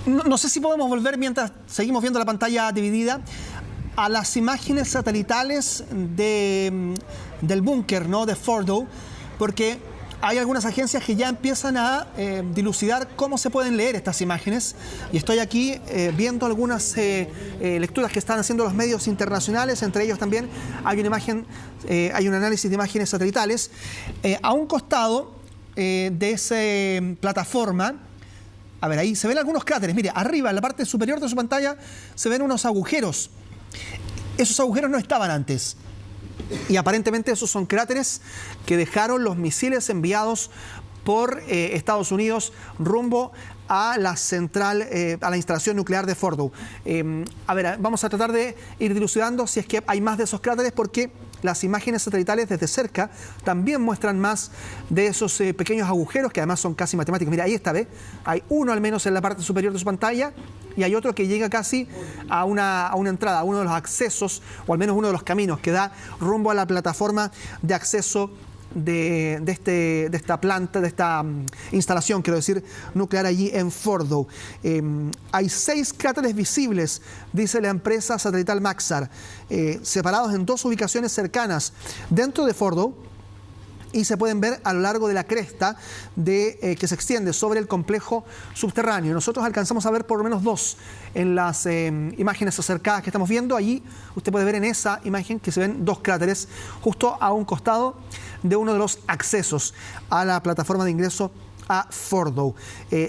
No sé si podemos volver, mientras seguimos viendo la pantalla dividida, a las imágenes satelitales del búnker, ¿no?, de Fordow, porque hay algunas agencias que ya empiezan a dilucidar cómo se pueden leer estas imágenes. Y estoy aquí viendo algunas lecturas que están haciendo los medios internacionales. Entre ellos también hay una imagen, hay un análisis de imágenes satelitales. A un costado de esa plataforma, a ver, ahí se ven algunos cráteres. Mire, arriba, en la parte superior de su pantalla, se ven unos agujeros. Esos agujeros no estaban antes. Y aparentemente esos son cráteres que dejaron los misiles enviados por Estados Unidos rumbo a la central, a la instalación nuclear de Fordow. A ver, vamos a tratar de ir dilucidando si es que hay más de esos cráteres, porque las imágenes satelitales desde cerca también muestran más de esos pequeños agujeros, que además son casi matemáticos. Mira, ahí está, ¿ve? Hay uno al menos en la parte superior de su pantalla, y hay otro que llega casi a una entrada, a uno de los accesos, o al menos uno de los caminos que da rumbo a la plataforma de acceso de esta planta, de esta instalación, quiero decir, nuclear allí en Fordow. Hay 6 cráteres visibles, dice la empresa satelital Maxar, separados en 2 ubicaciones cercanas dentro de Fordow, y se pueden ver a lo largo de la cresta que se extiende sobre el complejo subterráneo. Nosotros alcanzamos a ver por lo menos 2 en las imágenes acercadas que estamos viendo. Allí usted puede ver en esa imagen que se ven 2 cráteres justo a un costado de uno de los accesos a la plataforma de ingreso a Fordow.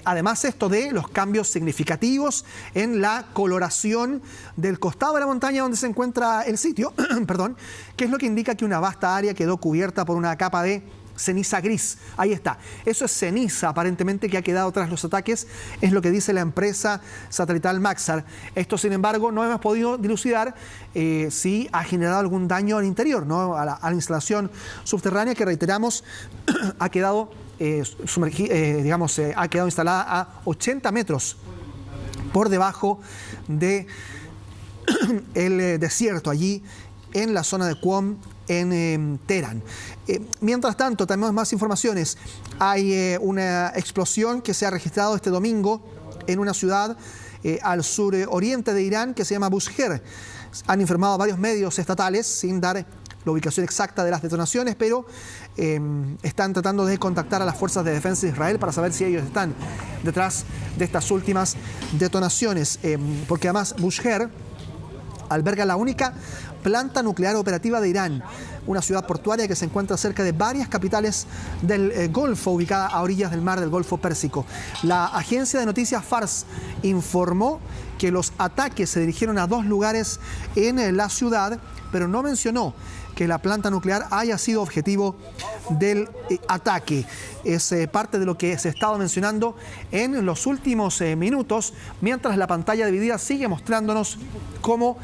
Además, esto de los cambios significativos en la coloración del costado de la montaña donde se encuentra el sitio, perdón, que es lo que indica que una vasta área quedó cubierta por una capa de ceniza gris. Ahí está. Eso es ceniza, aparentemente, que ha quedado tras los ataques, es lo que dice la empresa satelital Maxar. Esto, sin embargo, no hemos podido dilucidar si ha generado algún daño al interior, ¿no?, a la instalación subterránea, que, reiteramos, ha quedado ha quedado instalada a 80 metros por debajo de el desierto, allí en la zona de Qom, en Teherán. Mientras tanto, tenemos más informaciones. Hay una explosión que se ha registrado este domingo en una ciudad al suroriente de Irán que se llama Bushehr. Han informado varios medios estatales sin dar la ubicación exacta de las detonaciones, pero están tratando de contactar a las fuerzas de defensa de Israel para saber si ellos están detrás de estas últimas detonaciones, porque además Bushehr alberga la única planta nuclear operativa de Irán, una ciudad portuaria que se encuentra cerca de varias capitales del Golfo, ubicada a orillas del mar del Golfo Pérsico. La agencia de noticias Fars informó que los ataques se dirigieron a 2 lugares en la ciudad, pero no mencionó que la planta nuclear haya sido objetivo del ataque. Es parte de lo que se ha estado mencionando en los últimos minutos, mientras la pantalla dividida sigue mostrándonos cómo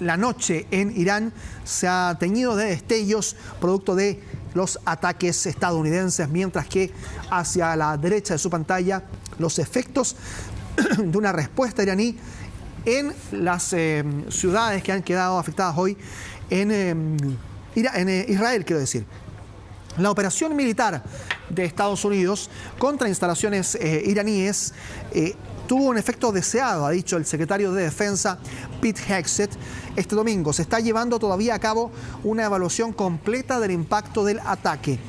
la noche en Irán se ha teñido de destellos producto de los ataques estadounidenses, mientras que hacia la derecha de su pantalla los efectos de una respuesta iraní en las ciudades que han quedado afectadas hoy en Israel, quiero decir. La operación militar de Estados Unidos contra instalaciones iraníes tuvo un efecto deseado, ha dicho el secretario de Defensa Pete Hegseth este domingo. Se está llevando todavía a cabo una evaluación completa del impacto del ataque.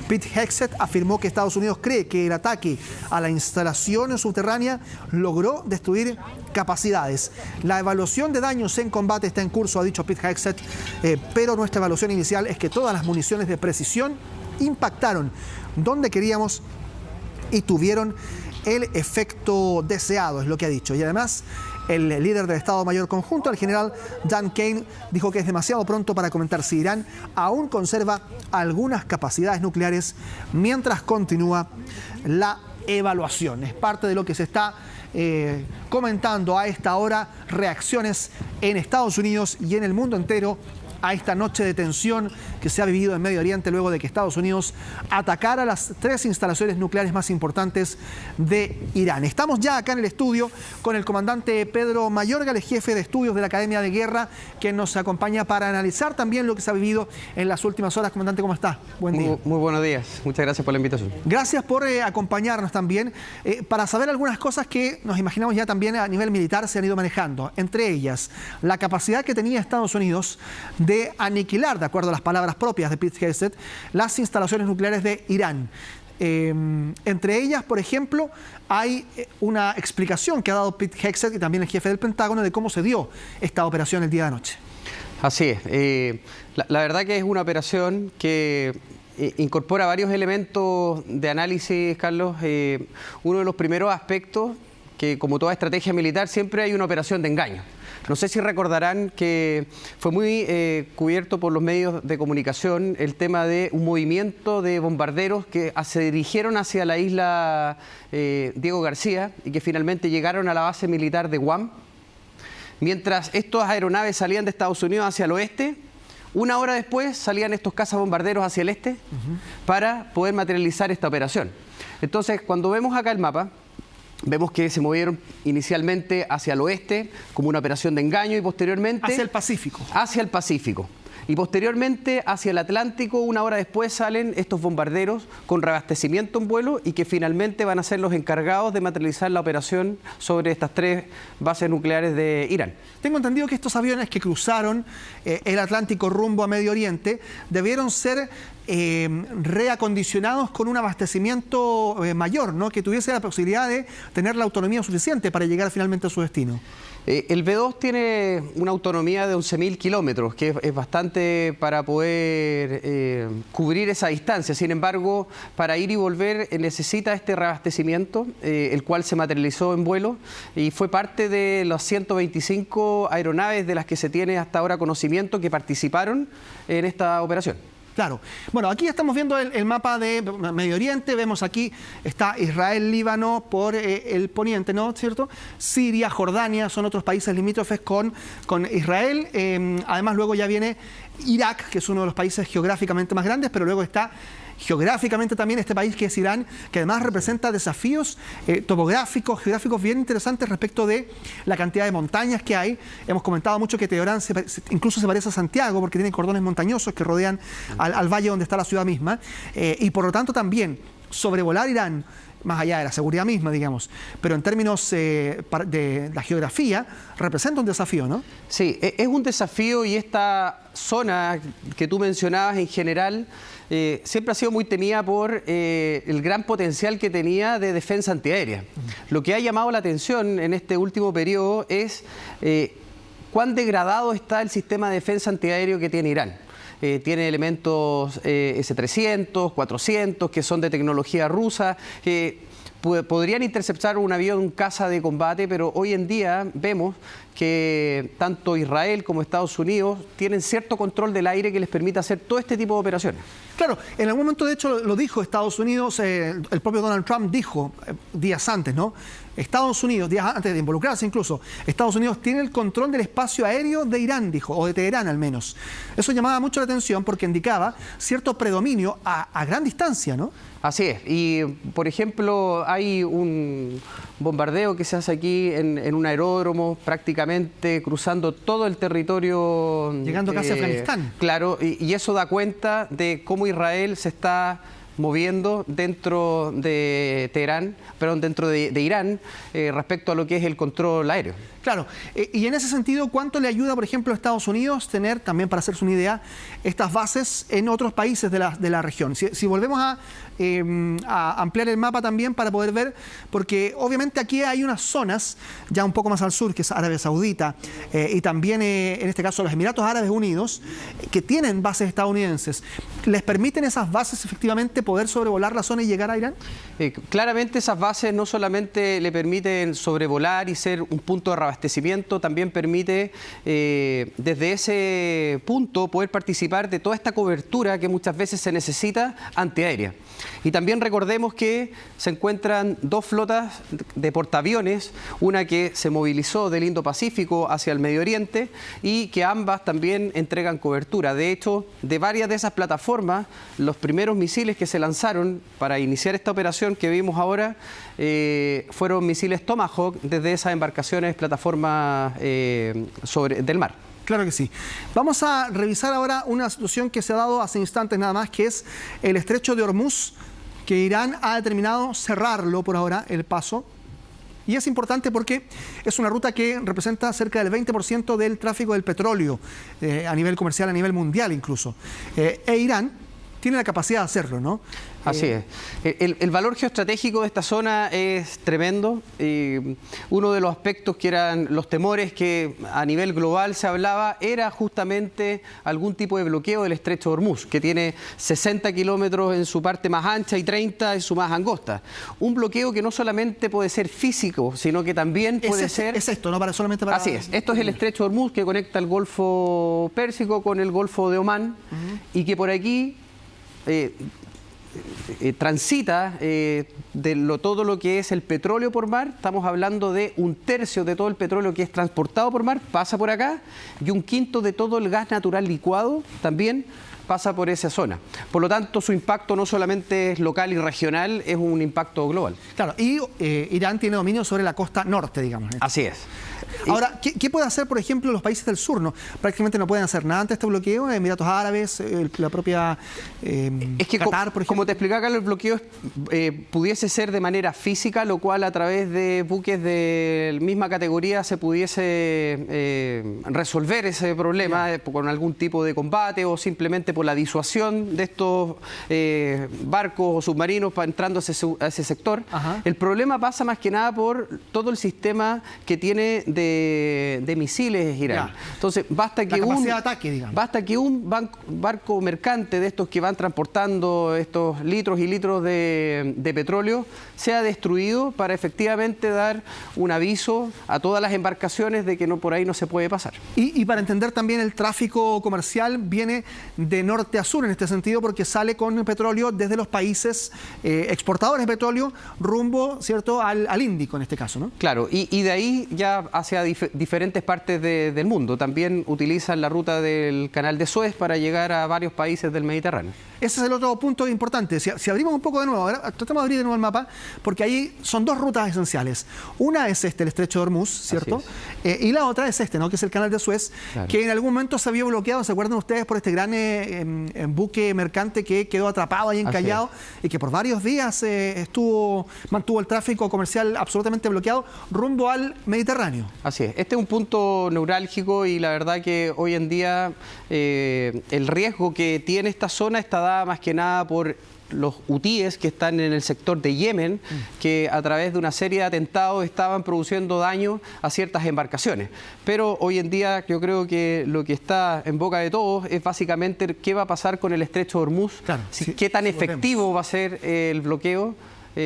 Pete Hegseth afirmó que Estados Unidos cree que el ataque a la instalación subterránea logró destruir capacidades. La evaluación de daños en combate está en curso, ha dicho Pete Hegseth, pero nuestra evaluación inicial es que todas las municiones de precisión impactaron donde queríamos y tuvieron el efecto deseado, es lo que ha dicho. Y además, el líder del Estado Mayor Conjunto, el general Dan Kane, dijo que es demasiado pronto para comentar si Irán aún conserva algunas capacidades nucleares mientras continúa la evaluación. Es parte de lo que se está comentando a esta hora, reacciones en Estados Unidos y en el mundo entero a esta noche de tensión que se ha vivido en Medio Oriente luego de que Estados Unidos atacara las 3 instalaciones nucleares más importantes de Irán. Estamos ya acá en el estudio con el comandante Pedro Mayorga, el jefe de estudios de la Academia de Guerra, que nos acompaña para analizar también lo que se ha vivido en las últimas horas. Comandante, ¿cómo está? Buen día. Muy buenos días. Muchas gracias por la invitación. Gracias por acompañarnos también para saber algunas cosas que nos imaginamos ya también a nivel militar se han ido manejando. Entre ellas, la capacidad que tenía Estados Unidos de aniquilar, de acuerdo a las palabras propias de Pete Hegseth, las instalaciones nucleares de Irán. Entre ellas, por ejemplo, hay una explicación que ha dado Pete Hegseth y también el jefe del Pentágono de cómo se dio esta operación el día de anoche. Así es. La verdad que es una operación que incorpora varios elementos de análisis, Carlos. Uno de los primeros aspectos, que como toda estrategia militar siempre hay una operación de engaño. No sé si recordarán que fue muy cubierto por los medios de comunicación el tema de un movimiento de bombarderos que se dirigieron hacia la isla Diego García y que finalmente llegaron a la base militar de Guam. Mientras estas aeronaves salían de Estados Unidos hacia el oeste, una hora después salían estos cazabombarderos hacia el este para poder materializar esta operación. Entonces, cuando vemos acá el mapa, vemos que se movieron inicialmente hacia el oeste como una operación de engaño y posteriormente hacia el Pacífico. Hacia el Pacífico. Y posteriormente hacia el Atlántico, una hora después salen estos bombarderos con reabastecimiento en vuelo y que finalmente van a ser los encargados de materializar la operación sobre estas 3 bases nucleares de Irán. Tengo entendido que estos aviones que cruzaron el Atlántico rumbo a Medio Oriente debieron ser reacondicionados con un abastecimiento mayor, ¿no? Que tuviese la posibilidad de tener la autonomía suficiente para llegar finalmente a su destino. El B-2 tiene una autonomía de 11.000 kilómetros, que es bastante para poder cubrir esa distancia. Sin embargo, para ir y volver necesita este reabastecimiento, el cual se materializó en vuelo y fue parte de las 125 aeronaves de las que se tiene hasta ahora conocimiento que participaron en esta operación. Claro. Bueno, aquí estamos viendo el mapa de Medio Oriente. Vemos aquí está Israel, Líbano por el poniente, ¿no? ¿Cierto? Siria, Jordania son otros países limítrofes con Israel. Además, luego ya viene Irak, que es uno de los países geográficamente más grandes, pero luego está geográficamente también este país que es Irán, que además representa desafíos topográficos, geográficos bien interesantes respecto de la cantidad de montañas que hay. Hemos comentado mucho que Teherán incluso se parece a Santiago porque tiene cordones montañosos que rodean al valle donde está la ciudad misma, y por lo tanto también sobrevolar Irán, más allá de la seguridad misma, digamos, pero en términos de la geografía, representa un desafío, ¿no? Sí, es un desafío y esta zona que tú mencionabas en general siempre ha sido muy temida por el gran potencial que tenía de defensa antiaérea. Lo que ha llamado la atención en este último periodo es cuán degradado está el sistema de defensa antiaéreo que tiene Irán. Tiene elementos S-300, 400, que son de tecnología rusa, que podrían interceptar un avión, un caza de combate, pero hoy en día vemos que tanto Israel como Estados Unidos tienen cierto control del aire que les permite hacer todo este tipo de operaciones. Claro, en algún momento de hecho lo dijo Estados Unidos, el propio Donald Trump dijo días antes, ¿no? Estados Unidos, días antes de involucrarse incluso, Estados Unidos tiene el control del espacio aéreo de Irán, dijo, o de Teherán al menos. Eso llamaba mucho la atención porque indicaba cierto predominio a gran distancia, ¿no? Así es, y por ejemplo hay un bombardeo que se hace aquí en un aeródromo, prácticamente cruzando todo el territorio. Llegando casi a Afganistán. Claro, y eso da cuenta de cómo Israel se está moviendo dentro de Teherán, perdón, dentro de Irán, respecto a lo que es el control aéreo. Claro, y en ese sentido, ¿cuánto le ayuda, por ejemplo, a Estados Unidos tener, también para hacerse una idea, estas bases en otros países de la región? Si volvemos a ampliar el mapa también para poder ver, porque obviamente aquí hay unas zonas, ya un poco más al sur, que es Arabia Saudita, y también en este caso los Emiratos Árabes Unidos, que tienen bases estadounidenses. ¿Les permiten esas bases efectivamente poder sobrevolar la zona y llegar a Irán? Claramente esas bases no solamente le permiten sobrevolar y ser un punto de reabastecimiento, también permite desde ese punto poder participar de toda esta cobertura que muchas veces se necesita antiaérea. Y también recordemos que se encuentran dos flotas de portaaviones, una que se movilizó del Indo-Pacífico hacia el Medio Oriente y que ambas también entregan cobertura. De hecho, de varias de esas plataformas, los primeros misiles que se lanzaron para iniciar esta operación que vimos ahora fueron misiles Tomahawk desde esas embarcaciones, plataformas del mar. Claro que sí. Vamos a revisar ahora una situación que se ha dado hace instantes nada más, que es el estrecho de Hormuz, que Irán ha determinado cerrarlo por ahora, el paso. Y es importante porque es una ruta que representa cerca del 20% del tráfico del petróleo a nivel comercial, a nivel mundial incluso. E Irán tiene la capacidad de hacerlo, ¿no? Así es. El valor geoestratégico de esta zona es tremendo. Uno de los aspectos que eran los temores que a nivel global se hablaba era justamente algún tipo de bloqueo del estrecho de Hormuz, que tiene 60 kilómetros en su parte más ancha y 30 en su más angosta. Un bloqueo que no solamente puede ser físico, sino que también puede ser... Es esto, ¿no? Solamente para... Así es. Esto es el estrecho de Hormuz que conecta el Golfo Pérsico con el Golfo de Omán y que por aquí... transita todo lo que es el petróleo por mar. Estamos hablando de 1/3 de todo el petróleo que es transportado por mar, pasa por acá, y 1/5 de todo el gas natural licuado también pasa por esa zona. Por lo tanto, su impacto no solamente es local y regional, es un impacto global. Claro, y Irán tiene dominio sobre la costa norte, digamos. Así es. Ahora, ¿qué puede hacer, por ejemplo, los países del sur? ¿No? Prácticamente no pueden hacer nada ante este bloqueo. Emiratos Árabes, la propia es que Qatar, por ejemplo. Como te explicaba, Carlos, el bloqueo pudiese ser de manera física, lo cual a través de buques de misma categoría se pudiese resolver ese problema con algún tipo de combate o simplemente por la disuasión de estos barcos o submarinos entrando a ese sector. Ajá. El problema pasa más que nada por todo el sistema que tiene de misiles Irán. Ya. Entonces, basta que un barco mercante de estos que van transportando estos litros y litros de petróleo sea destruido para efectivamente dar un aviso a todas las embarcaciones de que por ahí no se puede pasar. Y para entender también el tráfico comercial viene de norte a sur en este sentido, porque sale con petróleo desde los países exportadores de petróleo rumbo, ¿cierto?, al Índico en este caso, ¿no? Claro, y de ahí ya hacia diferentes partes del mundo. También utilizan la ruta del Canal de Suez para llegar a varios países del Mediterráneo. Ese es el otro punto importante. Si abrimos un poco de nuevo, tratamos de abrir de nuevo el mapa, porque ahí son dos rutas esenciales. Una es el estrecho de Hormuz, ¿cierto? Y la otra es ¿no? Que es el Canal de Suez, claro, que en algún momento se había bloqueado, ¿se acuerdan ustedes? Por este gran buque mercante que quedó atrapado ahí encallado y que por varios días mantuvo el tráfico comercial absolutamente bloqueado rumbo al Mediterráneo. Así es. Este es un punto neurálgico y la verdad que hoy en día el riesgo que tiene esta zona está dada más que nada por los hutíes que están en el sector de Yemen, que a través de una serie de atentados estaban produciendo daño a ciertas embarcaciones. Pero hoy en día yo creo que lo que está en boca de todos es básicamente qué va a pasar con el estrecho de Hormuz, claro, qué tan efectivo va a ser el bloqueo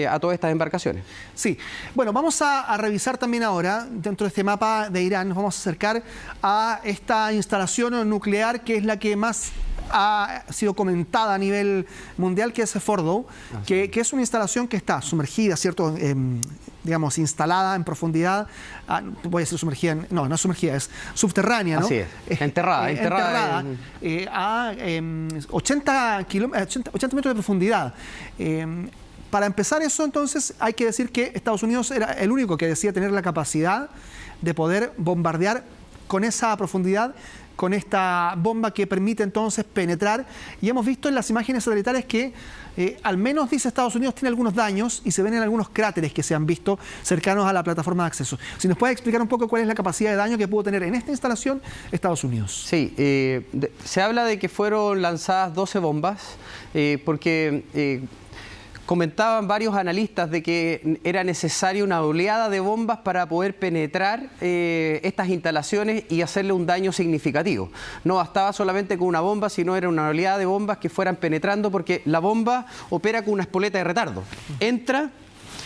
a todas estas embarcaciones. Sí. Bueno, vamos a revisar también ahora, dentro de este mapa de Irán, nos vamos a acercar a esta instalación nuclear que es la que más ha sido comentada a nivel mundial, que es Fordow, que es una instalación que está sumergida, ¿cierto? Digamos, instalada en profundidad, voy a decir sumergida, no es sumergida, es subterránea, ¿no? Así es, enterrada a 80 metros de profundidad. Para empezar eso, entonces, hay que decir que Estados Unidos era el único que decía tener la capacidad de poder bombardear con esa profundidad, con esta bomba que permite entonces penetrar. Y hemos visto en las imágenes satelitales que al menos, dice Estados Unidos, tiene algunos daños y se ven en algunos cráteres que se han visto cercanos a la plataforma de acceso. Si nos puede explicar un poco cuál es la capacidad de daño que pudo tener en esta instalación Estados Unidos. Sí, se habla de que fueron lanzadas 12 bombas porque... comentaban varios analistas de que era necesaria una oleada de bombas para poder penetrar estas instalaciones y hacerle un daño significativo. No bastaba solamente con una bomba, sino era una oleada de bombas que fueran penetrando, porque la bomba opera con una espoleta de retardo. Entra,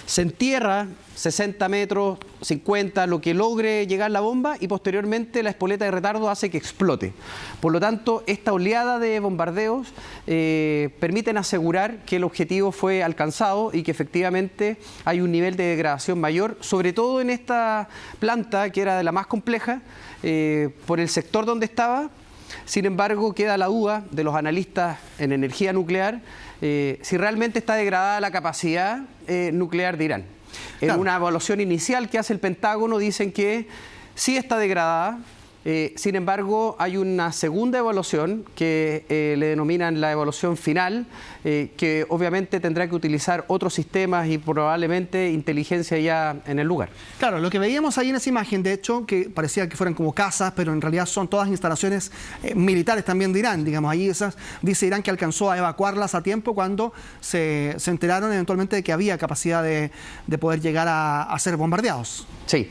se entierra 60 metros, 50, lo que logre llegar la bomba, y posteriormente la espoleta de retardo hace que explote. Por lo tanto, esta oleada de bombardeos permiten asegurar que el objetivo fue alcanzado y que efectivamente hay un nivel de degradación mayor, sobre todo en esta planta que era de la más compleja, por el sector donde estaba. Sin embargo, queda la duda de los analistas en energía nuclear si realmente está degradada la capacidad nuclear de Irán. En una evaluación inicial que hace el Pentágono dicen que sí está degradada. Sin embargo, hay una segunda evaluación que le denominan la evaluación final, que obviamente tendrá que utilizar otros sistemas y probablemente inteligencia ya en el lugar. Claro, lo que veíamos ahí en esa imagen, de hecho, que parecía que fueran como casas, pero en realidad son todas instalaciones militares también de Irán. Digamos, ahí dice Irán que alcanzó a evacuarlas a tiempo cuando se enteraron eventualmente de que había capacidad de poder llegar a ser bombardeados. Sí.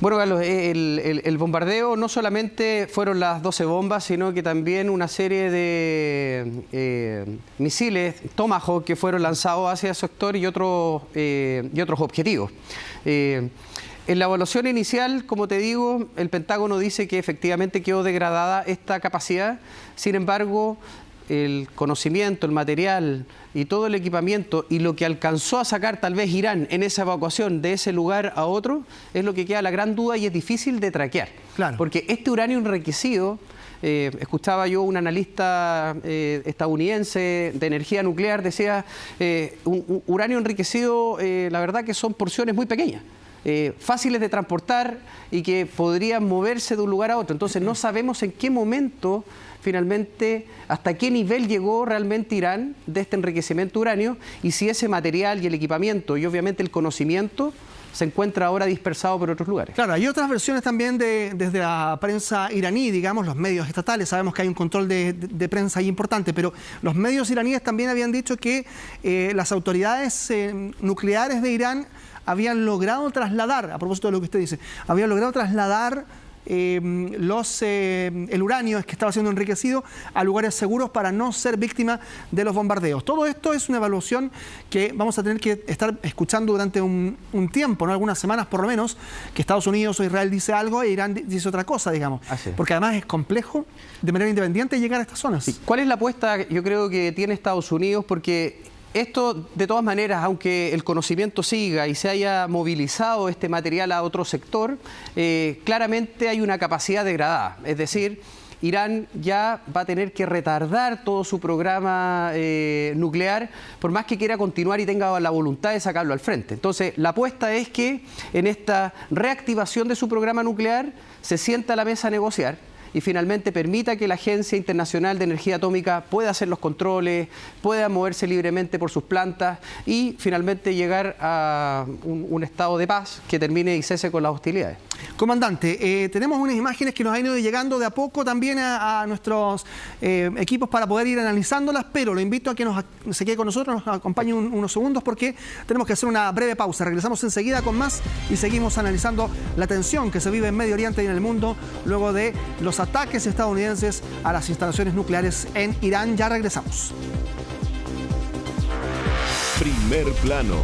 Bueno, Carlos, el bombardeo no solamente fueron las 12 bombas, sino que también una serie de misiles Tomahawk que fueron lanzados hacia el sector y otros objetivos. En la evaluación inicial, como te digo, el Pentágono dice que efectivamente quedó degradada esta capacidad. Sin embargo, el conocimiento, el material y todo el equipamiento y lo que alcanzó a sacar tal vez Irán en esa evacuación de ese lugar a otro es lo que queda la gran duda y es difícil de traquear. Claro. Porque este uranio enriquecido, escuchaba yo un analista estadounidense de energía nuclear, decía, un uranio enriquecido, la verdad que son porciones muy pequeñas. Fáciles de transportar y que podrían moverse de un lugar a otro. Entonces no sabemos en qué momento, finalmente, hasta qué nivel llegó realmente Irán de este enriquecimiento de uranio y si ese material y el equipamiento y obviamente el conocimiento se encuentra ahora dispersado por otros lugares. Claro, hay otras versiones también desde la prensa iraní, digamos, los medios estatales. Sabemos que hay un control de prensa ahí importante, pero los medios iraníes también habían dicho que las autoridades nucleares de Irán habían logrado trasladar, a propósito de lo que usted dice, habían logrado trasladar el uranio que estaba siendo enriquecido a lugares seguros para no ser víctima de los bombardeos. Todo esto es una evaluación que vamos a tener que estar escuchando durante un tiempo, ¿no? Algunas semanas por lo menos, que Estados Unidos o Israel dice algo e Irán dice otra cosa, digamos. Porque además es complejo de manera independiente llegar a estas zonas. Sí. ¿Cuál es la apuesta, yo creo, que tiene Estados Unidos? Porque esto, de todas maneras, aunque el conocimiento siga y se haya movilizado este material a otro sector, claramente hay una capacidad degradada. Es decir, Irán ya va a tener que retardar todo su programa nuclear, por más que quiera continuar y tenga la voluntad de sacarlo al frente. Entonces, la apuesta es que en esta reactivación de su programa nuclear se sienta a la mesa a negociar y finalmente permita que la Agencia Internacional de Energía Atómica pueda hacer los controles, pueda moverse libremente por sus plantas y finalmente llegar a un estado de paz que termine y cese con las hostilidades. Comandante, tenemos unas imágenes que nos han ido llegando de a poco también a nuestros equipos para poder ir analizándolas, pero lo invito a que se quede con nosotros, nos acompañe unos segundos porque tenemos que hacer una breve pausa. Regresamos enseguida con más y seguimos analizando la tensión que se vive en Medio Oriente y en el mundo luego de los ataques estadounidenses a las instalaciones nucleares en Irán. Ya regresamos. Primer plano.